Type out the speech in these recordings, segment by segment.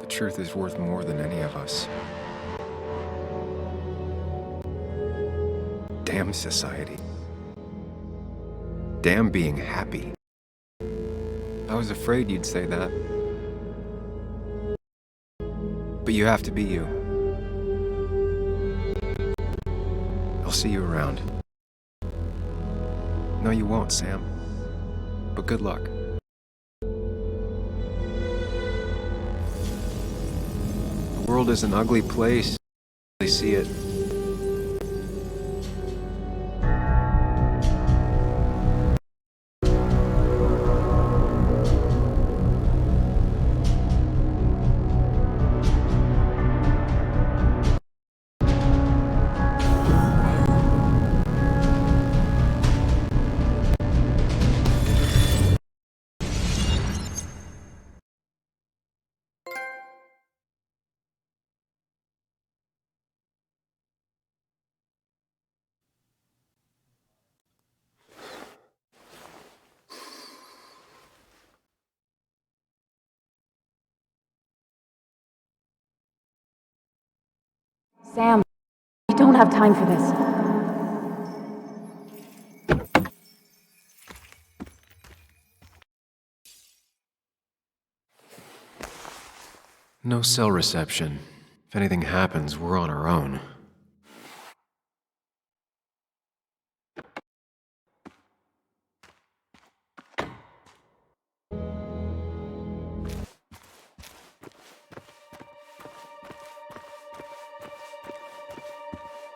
Truth is worth more than any of us. Damn society. Damn being happy. I was afraid you'd say that. But you have to be you. I'll see you around. No, you won't, Sam. But good luck. The world is an ugly place. They see it. Sam, we don't have time for this. No cell reception. If anything happens, we're on our own.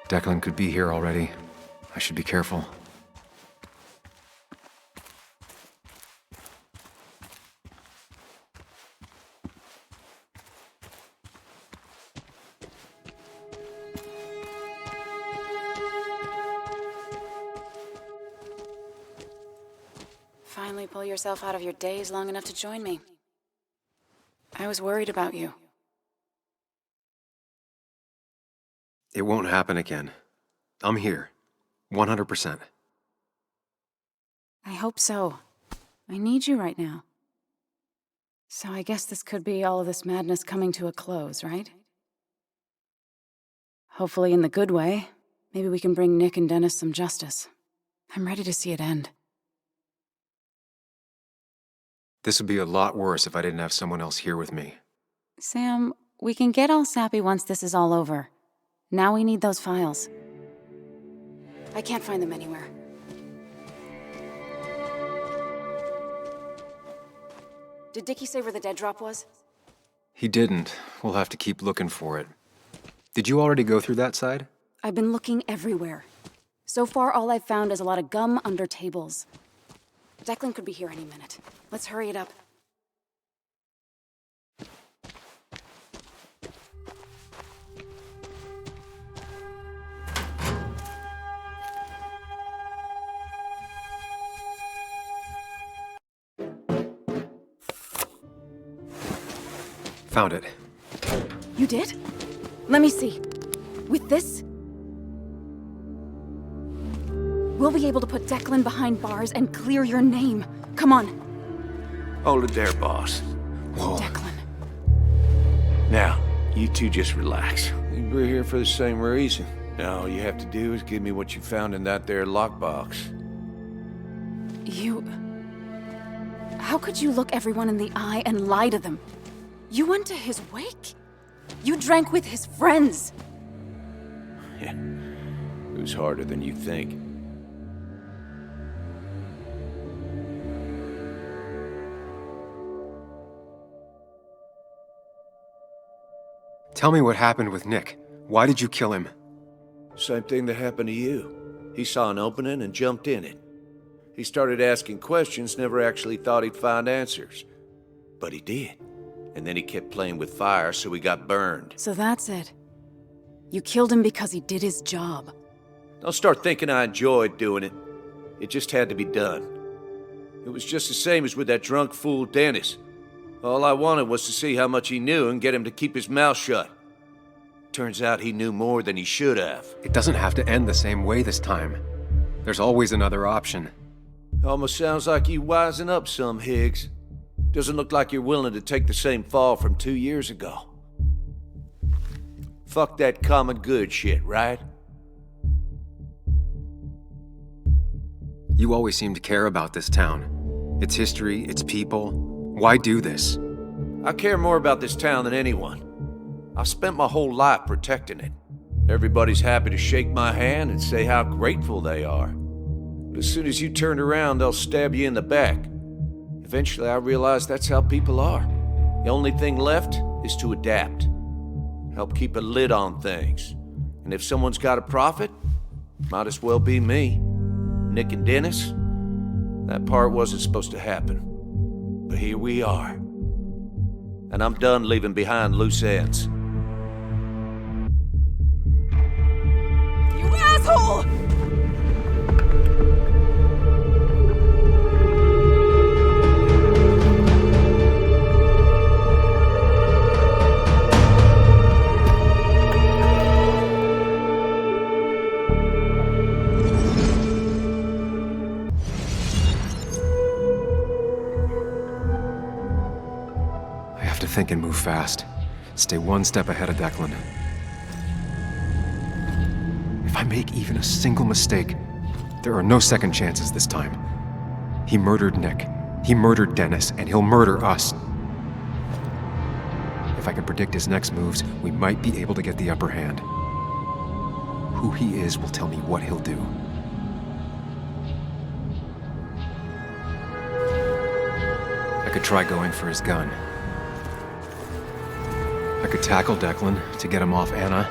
Declan could be here already. I should be careful. Finally pull yourself out of your daze long enough to join me. I was worried about you. It won't happen again. I'm here. 100%. I hope so. I need you right now. So I guess this could be all of this madness coming to a close, right? Hopefully in the good way. Maybe we can bring Nick and Dennis some justice. I'm ready to see it end. This would be a lot worse if I didn't have someone else here with me. Sam, we can get all sappy once this is all over. Now we need those files. I can't find them anywhere. Did Dickie say where the dead drop was? He didn't. We'll have to keep looking for it. Did you already go through that side? I've been looking everywhere. So far, all I've found is a lot of gum under tables. Declan could be here any minute. Let's hurry it up. Found it. You did? Let me see. With this, we'll be able to put Declan behind bars and clear your name. Come on. Hold it there, boss. Whoa. Declan. Now, you two just relax. We're here for the same reason. Now, all you have to do is give me what you found in that there lockbox. You... How could you look everyone in the eye and lie to them? You went to his wake? You drank with his friends. It was harder than you think. Tell me what happened with Nick. Why did you kill him? Same thing that happened to you. He saw an opening and jumped in it. He started asking questions, never actually thought he'd find answers. But he did. And then he kept playing with fire, so he got burned. So that's it. You killed him because he did his job. Don't start thinking I enjoyed doing it. It just had to be done. It was just the same as with that drunk fool Dennis. All I wanted was to see how much he knew and get him to keep his mouth shut. Turns out he knew more than he should have. It doesn't have to end the same way this time. There's always another option. Almost sounds like you wising up some, Higgs. Doesn't look like you're willing to take the same fall from 2 years ago. Fuck that common good shit, right? You always seem to care about this town. Its history, its people. Why do this? I care more about this town than anyone. I've spent my whole life protecting it. Everybody's happy to shake my hand and say how grateful they are. But as soon as you turn around, they'll stab you in the back. Eventually, I realized that's how people are. The only thing left is to adapt. Help keep a lid on things. And if someone's got a profit, might as well be me. Nick and Dennis, that part wasn't supposed to happen. But here we are. And I'm done leaving behind loose ends. You asshole! Think and move fast. Stay one step ahead of Declan. If I make even a single mistake, there are no second chances this time. He murdered Nick. He murdered Dennis, and he'll murder us. If I can predict his next moves, we might be able to get the upper hand. Who he is will tell me what he'll do. I could try going for his gun. I could tackle Declan to get him off Anna.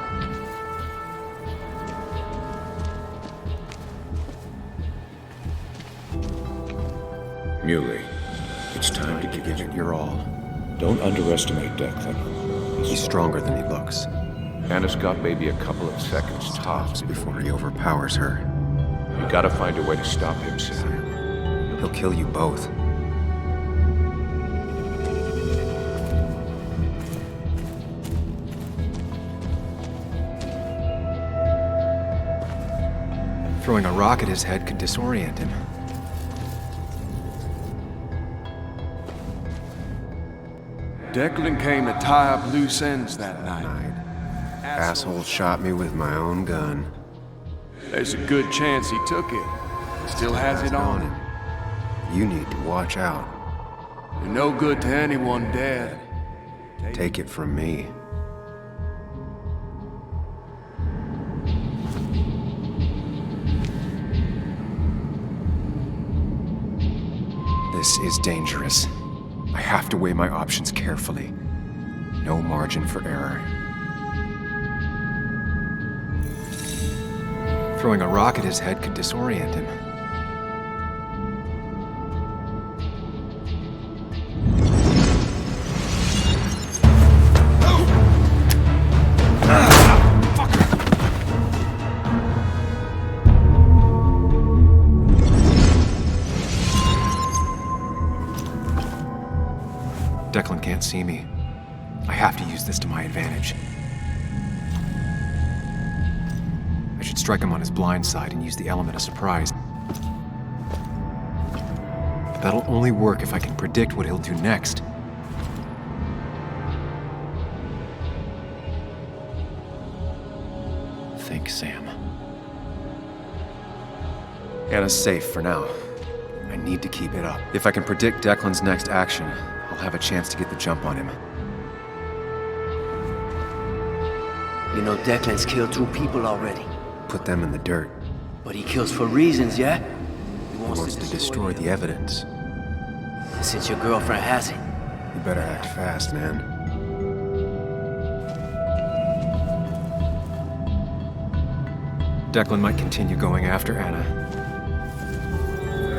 Muley, it's time to give it your all. Don't underestimate Declan. He's stronger than he looks. Anna's got maybe a couple of seconds tops Before he overpowers her. You gotta find a way to stop him, Sam. He'll kill you both. Throwing a rock at his head could disorient him. Declan came to tie up loose ends that night. Asshole shot me with my own gun. There's a good chance he took it. Still has it on him. You need to watch out. You're no good to anyone dead. Take it from me. This is dangerous. I have to weigh my options carefully. No margin for error. Throwing a rock at his head could disorient him. Declan can't see me. I have to use this to my advantage. I should strike him on his blind side and use the element of surprise. But that'll only work if I can predict what he'll do next. Think, Sam. Anna's safe for now. I need to keep it up. If I can predict Declan's next action, I'll have a chance to get the jump on him. You know Declan's killed 2 people already. Put them in the dirt. But he kills for reasons, yeah? He He wants to destroy the evidence. And since your girlfriend has it, You better act fast, man. Declan might continue going after Anna.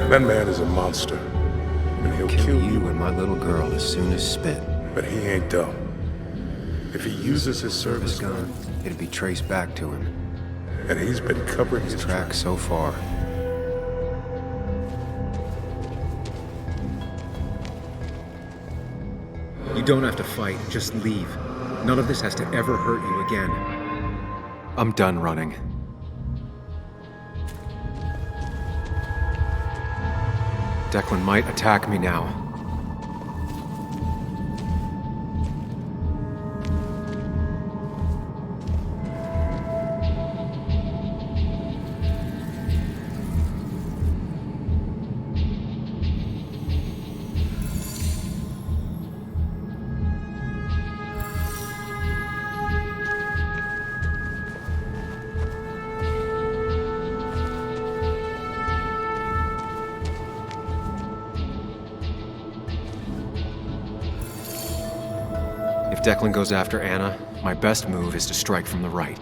That man is a monster. And he'll Kill you and my little girl as soon as spit. But he ain't dumb. If he uses his service gun, It'd be traced back to him. and he's been covering his His track so far. You don't have to fight, just leave. None of this has to ever hurt you again. I'm done running. Declan might attack me now. If Declan goes after Anna, my best move is to strike from the right.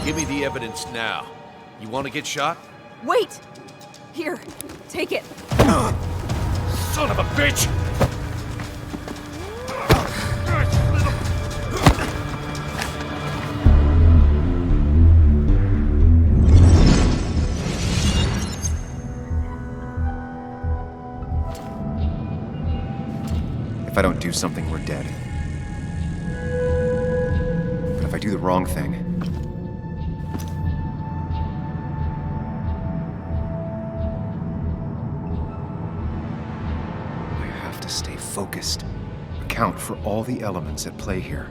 Give me the evidence now. You want to get shot? Wait! Here, take it. Son of a bitch! If I don't do something, we're dead. But if I do the wrong thing... I have to stay focused. Account for all the elements at play here.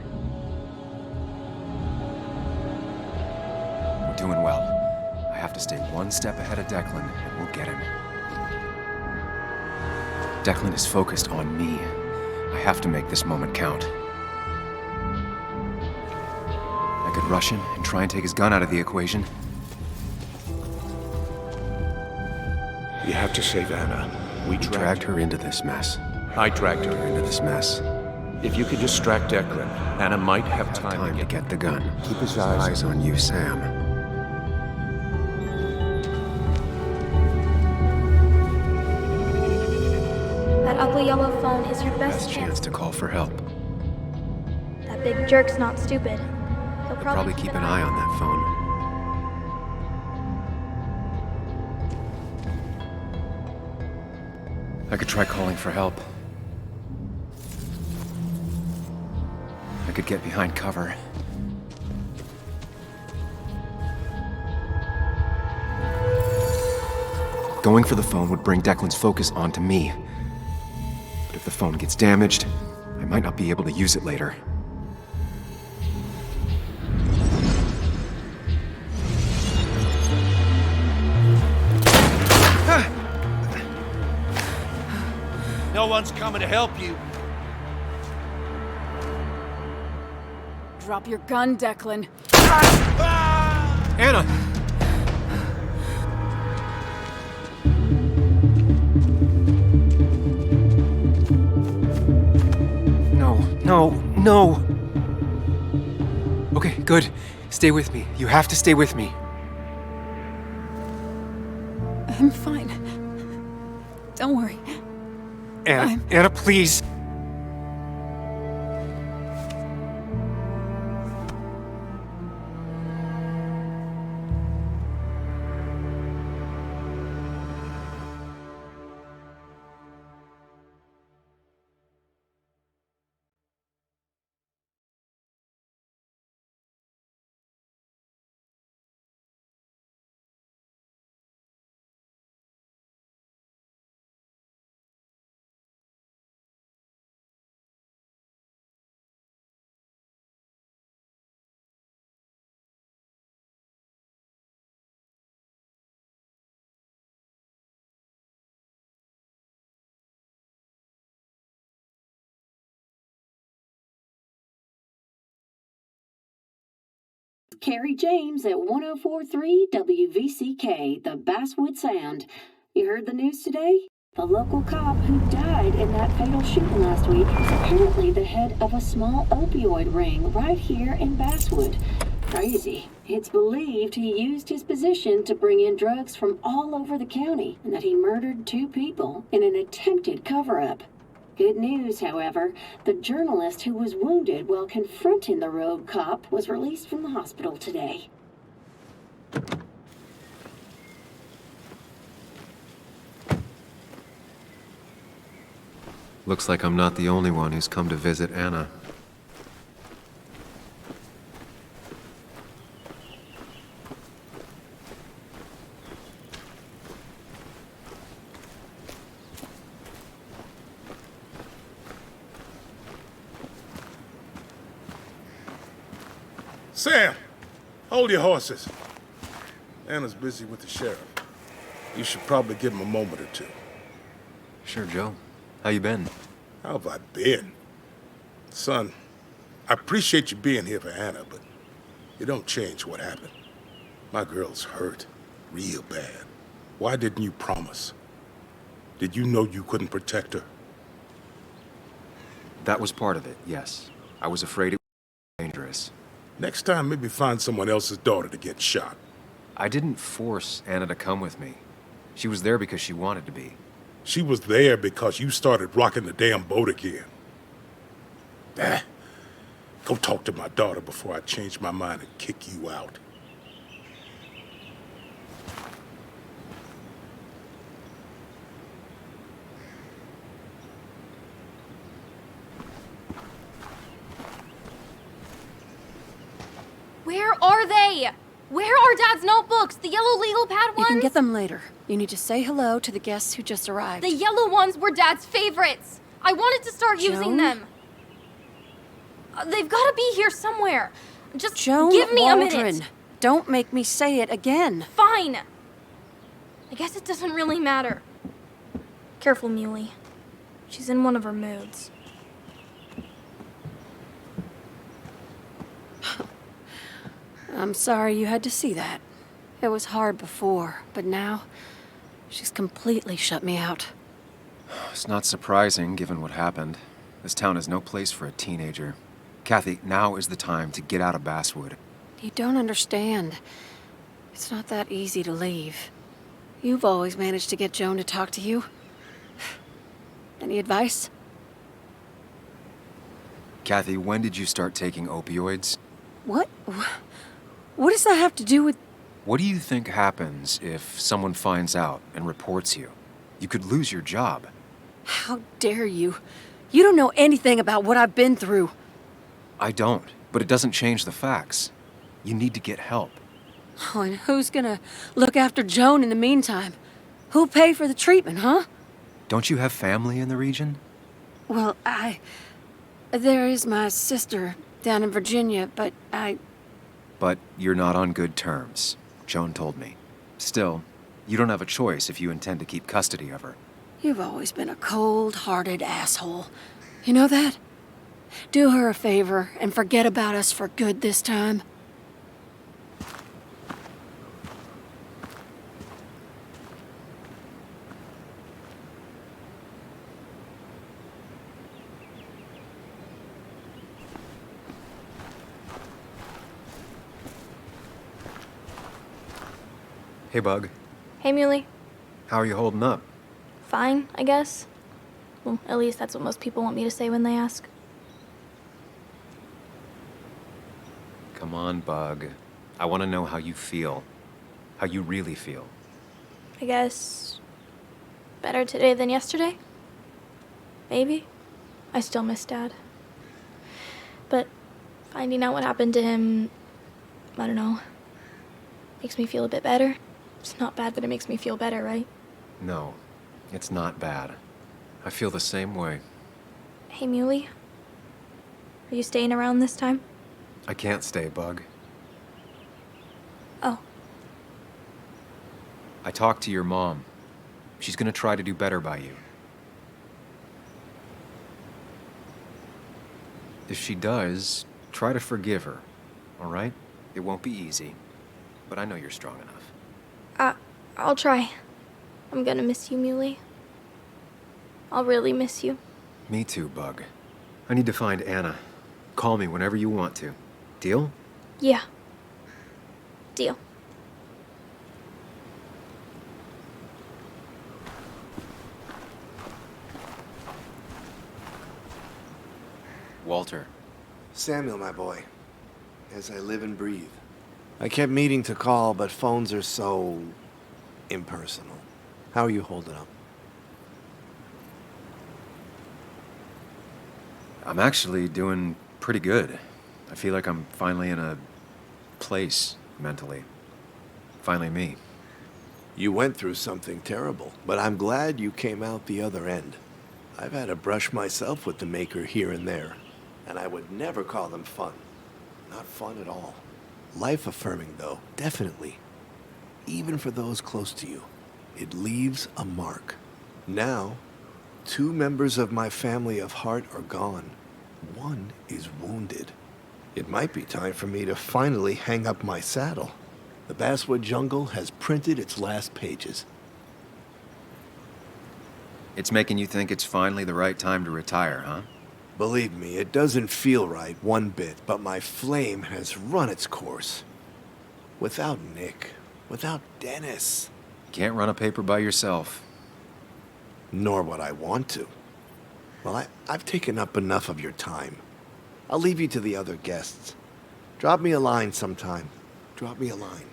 We're doing well. I have to stay one step ahead of Declan, and we'll get him. Declan is focused on me. I have to make this moment count. I could rush him and try and take his gun out of the equation. You have to save Anna. We dragged her into this mess. I dragged her. Into this mess. If you could distract Declan, Anna might have time To get the gun. Keep his eyes on you, Sam. That ugly yellow phone is your best Chance to call for help. That big jerk's not stupid. He'll Probably keep an eye on that phone. I could try calling for help. I could get behind cover. Going for the phone would bring Declan's focus onto me. But if the phone gets damaged, I might not be able to use it later. No one's coming to help you. Drop your gun, Declan. Anna! No. Okay, good. Stay with me. You have to stay with me. I'm fine. Don't worry. Anna, please. Carrie James at 1043 WVCK, the Basswood Sound. You heard the news today? The local cop who died in that fatal shooting last week is apparently the head of a small opioid ring right here in Basswood. Crazy. It's believed he used his position to bring in drugs from all over the county and that he murdered 2 people in an attempted cover-up. Good news, however, the journalist who was wounded while confronting the rogue cop was released from the hospital today. Looks like I'm not the only one who's come to visit Anna. Sam! Hold your horses. Anna's busy with the sheriff. You should probably give him a moment or two. Sure, Joe. How you been? How have I been? Son, I appreciate you being here for Anna, but it don't change what happened. My girl's hurt, real bad. Why didn't you promise? Did you know you couldn't protect her? That was part of it, yes. I was afraid it was dangerous. Next time, maybe find someone else's daughter to get shot. I didn't force Anna to come with me. She was there because she wanted to be. She was there because you started rocking the damn boat again. Go talk to my daughter before I change my mind and kick you out. Where are they? Where are Dad's notebooks? The yellow legal pad ones? You can get them later. You need to say hello to the guests who just arrived. The yellow ones were Dad's favorites. I wanted to start using them. They've got to be here somewhere. Just Joan give me Waldron. a minute. Don't make me say it again. Fine. I guess it doesn't really matter. Careful, Muley. She's in one of her moods. I'm sorry you had to see that. It was hard before, but now she's completely shut me out. It's not surprising, given what happened. This town is no place for a teenager. Kathy, now is the time to get out of Basswood. You don't understand. It's not that easy to leave. You've always managed to get Joan to talk to you. Any advice? Kathy, when did you start taking opioids? What? What does that have to do with... What do you think happens if someone finds out and reports you? You could lose your job. How dare you? You don't know anything about what I've been through. I don't, but it doesn't change the facts. You need to get help. Oh, and who's gonna look after Joan in the meantime? Who'll pay for the treatment, huh? Don't you have family in the region? Well, there is my sister down in Virginia, but But you're not on good terms, Joan told me. Still, you don't have a choice if you intend to keep custody of her. You've always been a cold-hearted asshole. You know that? Do her a favor and forget about us for good this time. Hey, Bug. Hey, Muley. How are you holding up? Fine, I guess. Well, at least that's what most people want me to say when they ask. Come on, Bug. I want to know how you feel. How you really feel. I guess... better today than yesterday? Maybe. I still miss Dad. But finding out what happened to him... I don't know. Makes me feel a bit better. It's not bad, but it makes me feel better, right? No, it's not bad. I feel the same way. Hey, Muley. Are you staying around this time? I can't stay, Bug. Oh. I talked to your mom. She's gonna try to do better by you. If she does, try to forgive her, all right? It won't be easy, but I know you're strong enough. I'll try. I'm gonna miss you, Muley. I'll really miss you. Me too, Bug. I need to find Anna. Call me whenever you want to. Deal? Yeah. Deal. Walter. Samuel, my boy. As I live and breathe. I kept meaning to call, but phones are so... impersonal. How are you holding up? I'm actually doing pretty good. I feel like I'm finally in a place mentally. Finally me. You went through something terrible, but I'm glad you came out the other end. I've had a brush myself with the Maker here and there, and I would never call them fun. Not fun at all. Life-affirming, though, definitely. Even for those close to you, it leaves a mark. Now, 2 members of my family of heart are gone. 1 is wounded. It might be time for me to finally hang up my saddle. The Basswood Jungle has printed its last pages. It's making you think it's finally the right time to retire, huh? Believe me, it doesn't feel right one bit, but my flame has run its course. Without Nick, without Dennis. Can't run a paper by yourself. Nor would I want to. Well, I've taken up enough of your time. I'll leave you to the other guests. Drop me a line sometime. Drop me a line.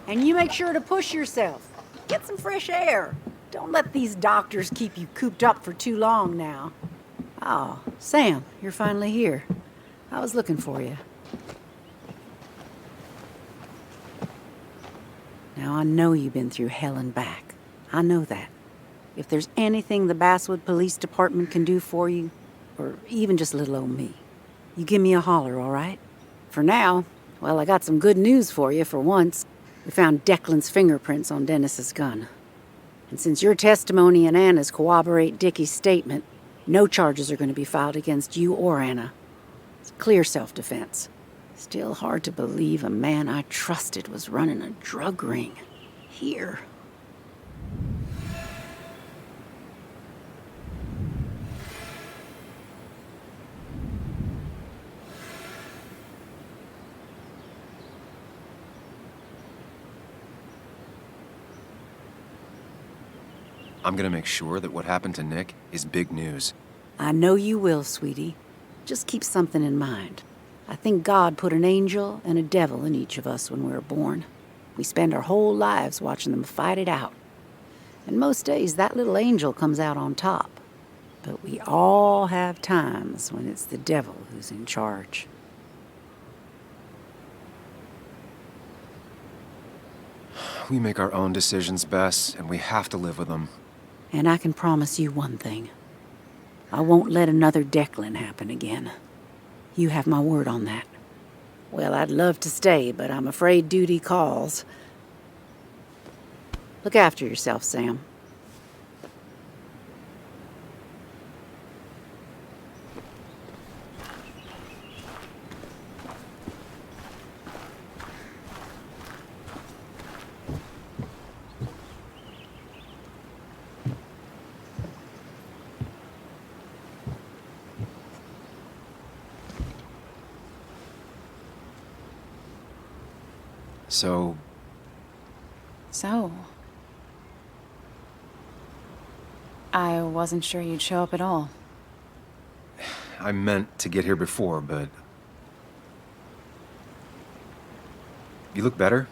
And you make sure to push yourself. Get some fresh air. Don't let these doctors keep you cooped up for too long now. Oh, Sam, you're finally here. I was looking for you. Now, I know you've been through hell and back. I know that. If there's anything the Basswood Police Department can do for you, or even just little old me, you give me a holler, all right? For now, well, I got some good news for you for once. We found Declan's fingerprints on Dennis's gun. And since your testimony and Anna's corroborate Dickie's statement, no charges are going to be filed against you or Anna. It's clear self-defense. Still hard to believe a man I trusted was running a drug ring. Here. I'm gonna make sure that what happened to Nick is big news. I know you will, sweetie. Just keep something in mind. I think God put an angel and a devil in each of us when we were born. We spend our whole lives watching them fight it out. And most days, that little angel comes out on top. But we all have times when it's the devil who's in charge. We make our own decisions, Bess, and we have to live with them. And I can promise you one thing. I won't let another Declan happen again. You have my word on that. Well, I'd love to stay, but I'm afraid duty calls. Look after yourself, Sam. So, I wasn't sure you'd show up at all. I meant to get here before, but... You look better?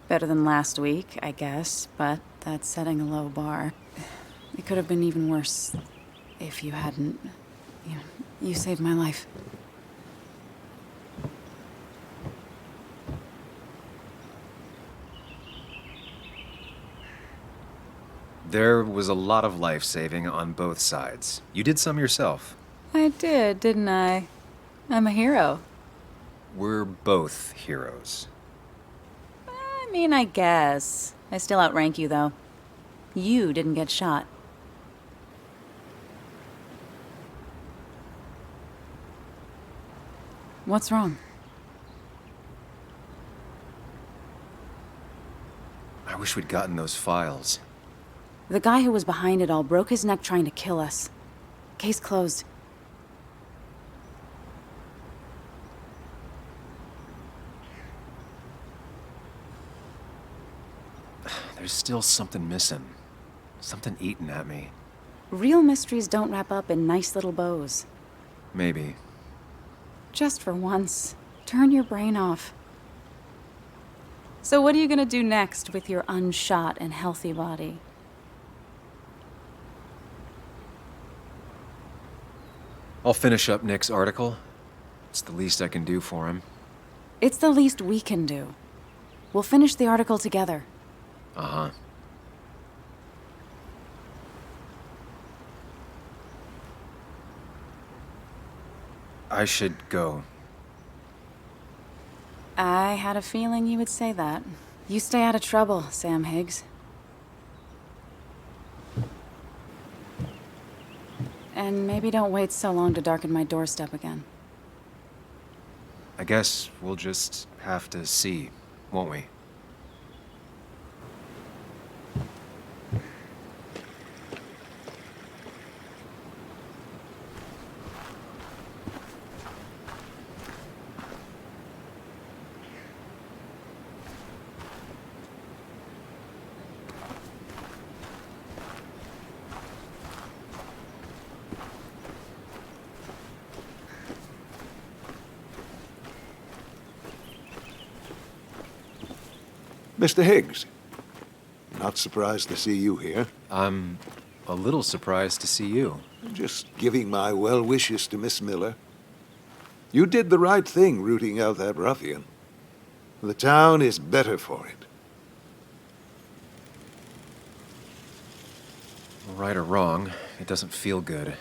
Better than last week, I guess, but that's setting a low bar. It could have been even worse if you hadn't... You saved my life. There was a lot of life-saving on both sides. You did some yourself. I did, didn't I? I'm a hero. We're both heroes. I mean, I guess. I still outrank you, though. You didn't get shot. What's wrong? I wish we'd gotten those files. The guy who was behind it all broke his neck trying to kill us. Case closed. There's still something missing. Something eating at me. Real mysteries don't wrap up in nice little bows. Maybe. Just for once, turn your brain off. So what are you gonna do next with your unshot and healthy body? I'll finish up Nick's article. It's the least I can do for him. It's the least we can do. We'll finish the article together. Uh-huh. I should go. I had a feeling you would say that. You stay out of trouble, Sam Higgs. And maybe don't wait so long to darken my doorstep again. I guess we'll just have to see, won't we? Mr. Higgs, not surprised to see you here. I'm a little surprised to see you. Just giving my well wishes to Miss Miller. You did the right thing rooting out that ruffian. The town is better for it. Right or wrong, it doesn't feel good.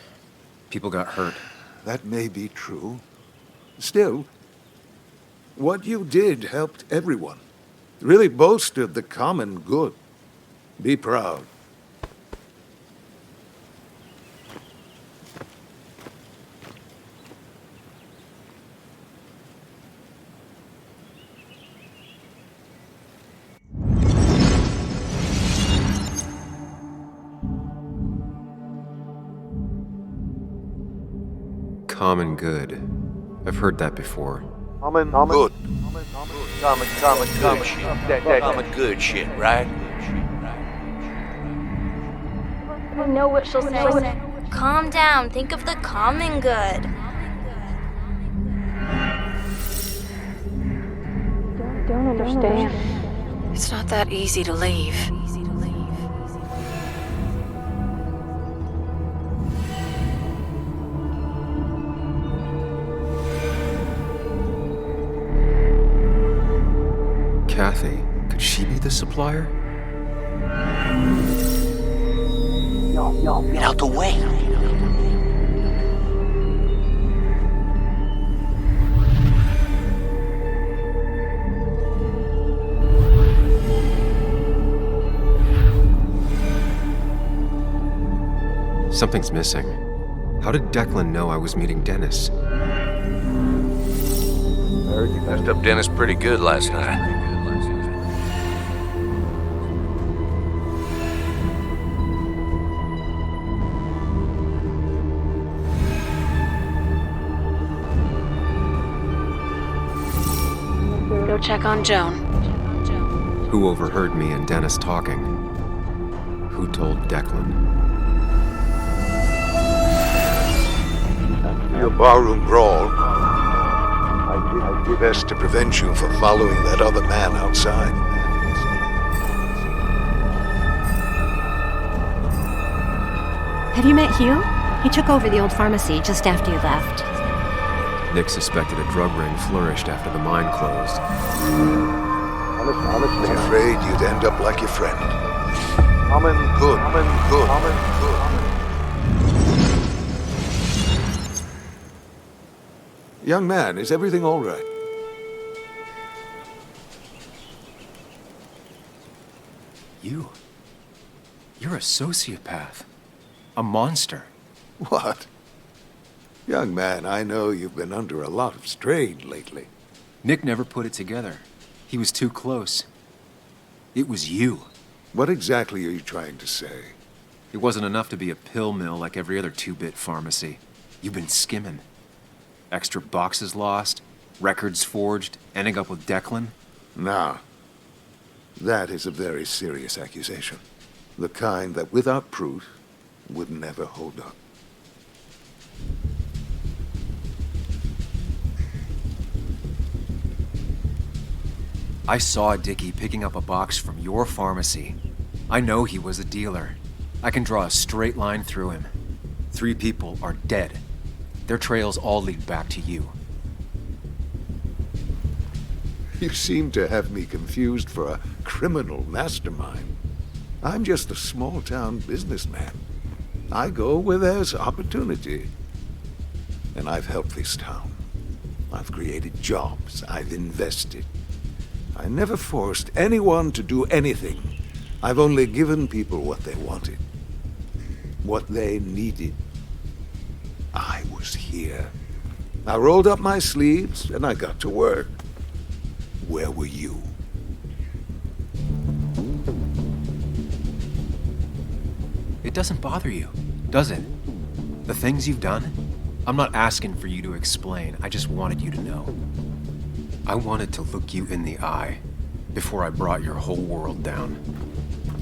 People got hurt. That may be true. Still, what you did helped everyone. Really bolstered the common good. Be proud. Common good. I've heard that before. Good. Common good shit. Common good shit, right? I know what she'll say. Calm down. Think of the common good. Don't understand. It's not that easy to leave. Kathy, could she be the supplier? Get out the way. Something's missing. How did Declan know I was meeting Dennis? Messed up Dennis pretty good last night. Go check on Joan. Who overheard me and Dennis talking? Who told Declan? Your barroom brawl. I did best to prevent you from following that other man outside. Have you met Hugh? He took over the old pharmacy just after you left. Nick suspected a drug ring flourished after the mine closed. I'm afraid you'd end up like your friend. Good. Young man, is everything all right? You're a sociopath. A monster. What? Young man, I know you've been under a lot of strain lately. Nick never put it together. He was too close. It was you. What exactly are you trying to say? It wasn't enough to be a pill mill like every other two-bit pharmacy. You've been skimming. Extra boxes lost, records forged, ending up with Declan? Nah. That is a very serious accusation. The kind that, without proof, would never hold up. I saw Dickie picking up a box from your pharmacy. I know he was a dealer. I can draw a straight line through him. 3 people are dead. Their trails all lead back to you. You seem to have me confused for a criminal mastermind. I'm just a small-town businessman. I go where there's opportunity. And I've helped this town. I've created jobs. I've invested. I never forced anyone to do anything. I've only given people what they wanted. What they needed. I was here. I rolled up my sleeves and I got to work. Where were you? It doesn't bother you, does it? The things you've done? I'm not asking for you to explain, I just wanted you to know. I wanted to look you in the eye before I brought your whole world down.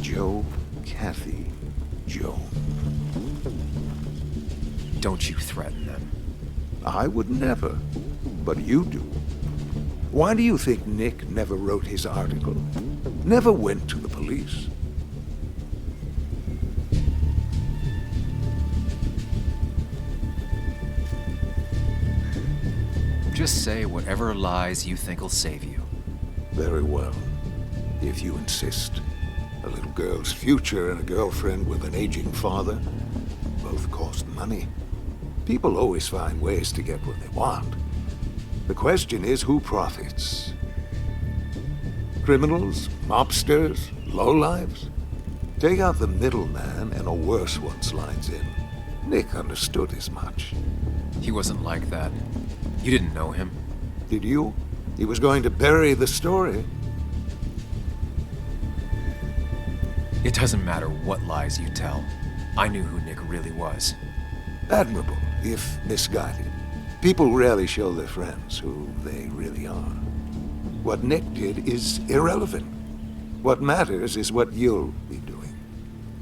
Joe, Kathy, Joe. Don't you threaten them. I would never, but you do. Why do you think Nick never wrote his article? Never went to the police? Just say whatever lies you think will save you. Very well, if you insist. A little girl's future and a girlfriend with an aging father both cost money. People always find ways to get what they want. The question is, who profits? Criminals? Mobsters? Lowlifes? Take out the middleman and a worse one slides in. Nick understood as much. He wasn't like that. You didn't know him. Did you? He was going to bury the story. It doesn't matter what lies you tell. I knew who Nick really was. Admirable, if misguided. People rarely show their friends who they really are. What Nick did is irrelevant. What matters is what you'll be doing.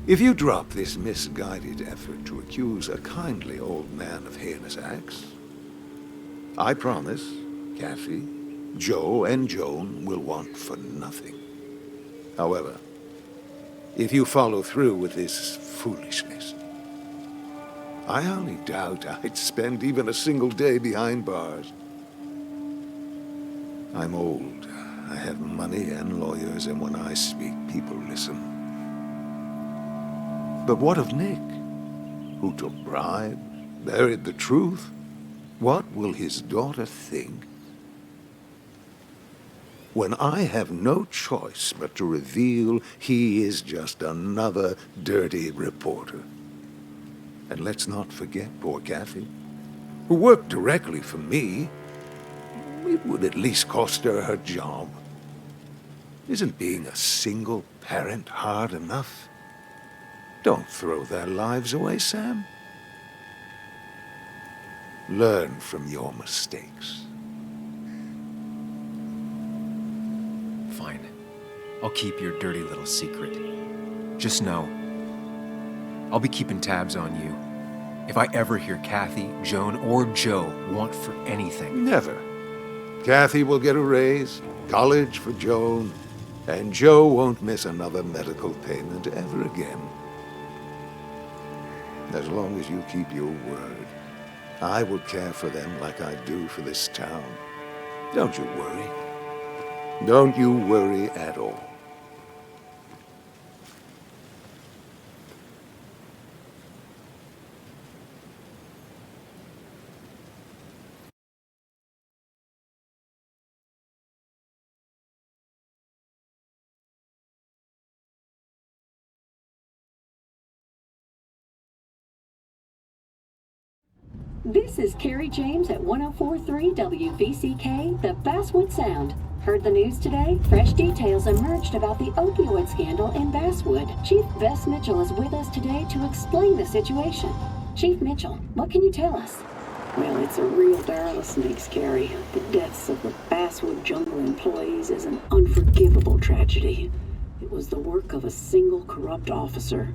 If you drop this misguided effort to accuse a kindly old man of heinous acts, I promise, Kathy, Joe, and Joan will want for nothing. However, if you follow through with this foolishness, I only doubt I'd spend even a single day behind bars. I'm old. I have money and lawyers, and when I speak, people listen. But what of Nick, who took bribes, buried the truth? What will his daughter think when I have no choice but to reveal he is just another dirty reporter? And let's not forget poor Kathy, who worked directly for me. It would at least cost her her job. Isn't being a single parent hard enough? Don't throw their lives away, Sam. Learn from your mistakes. Fine. I'll keep your dirty little secret. Just know, I'll be keeping tabs on you. If I ever hear Kathy, Joan, or Joe want for anything. Never. Kathy will get a raise, college for Joan, and Joe won't miss another medical payment ever again. As long as you keep your word, I will care for them like I do for this town. Don't you worry. Don't you worry at all. This is Carrie James at 104.3 WVCK, the Basswood Sound. Heard the news today? Fresh details emerged about the opioid scandal in Basswood. Chief Bess Mitchell is with us today to explain the situation. Chief Mitchell, what can you tell us? Well, it's a real barrel of snakes, Carrie. The deaths of the Basswood Jungle employees is an unforgivable tragedy. It was the work of a single corrupt officer.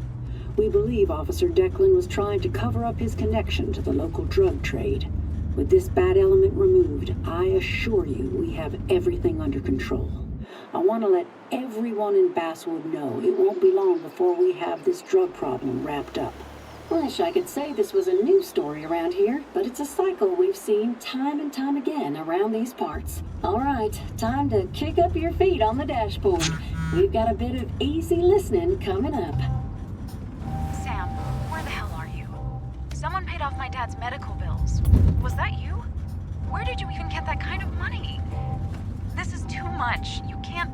We believe Officer Declan was trying to cover up his connection to the local drug trade. With this bad element removed, I assure you we have everything under control. I want to let everyone in Basswood know it won't be long before we have this drug problem wrapped up. Wish I could say this was a new story around here, but it's a cycle we've seen time and time again around these parts. All right, time to kick up your feet on the dashboard. We've got a bit of easy listening coming up. Sam, where the hell are you? Someone paid off my dad's medical bills. Was that you? Where did you even get that kind of money? This is too much. You can't...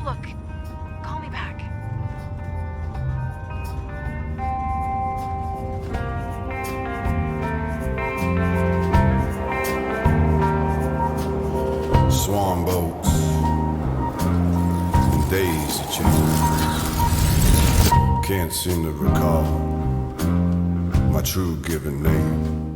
Look, call me back. swan boats and daisy chains. Can't seem to recall my true given name.